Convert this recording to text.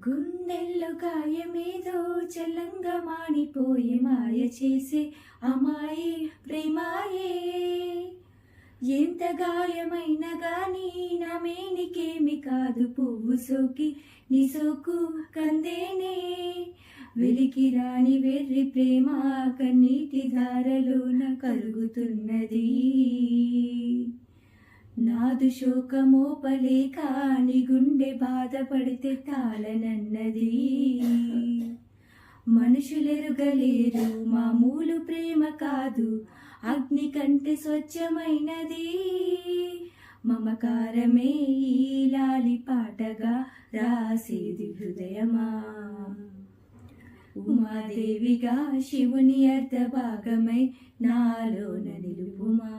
గుండెల్లో గాయమేదో చల్లంగా మాడిపోయి మాయ చేసే అమాయే ప్రేమాయే. ఎంత గాయమైన గాని నా మేనికేమి కాదు, పువ్వు సోకి నీ సోకు కందేనే. వెలికి రాని వెర్రి ప్రేమ కన్నీటి ధారలోన కరుగుతున్నది. నాదు శోకమోపలేక నీ గుండె బాధపడితే తాళనన్నది. మనుషులెరుగలేరు మామూలు ప్రేమ కాదు, అగ్ని కంటే స్వచ్ఛమైనది. మమకారమే ఈ లాలి పాటగా రాసేది హృదయమా. ఉమాదేవిగా శివుని అర్ధ భాగమై నాలోన నిలుపుమా.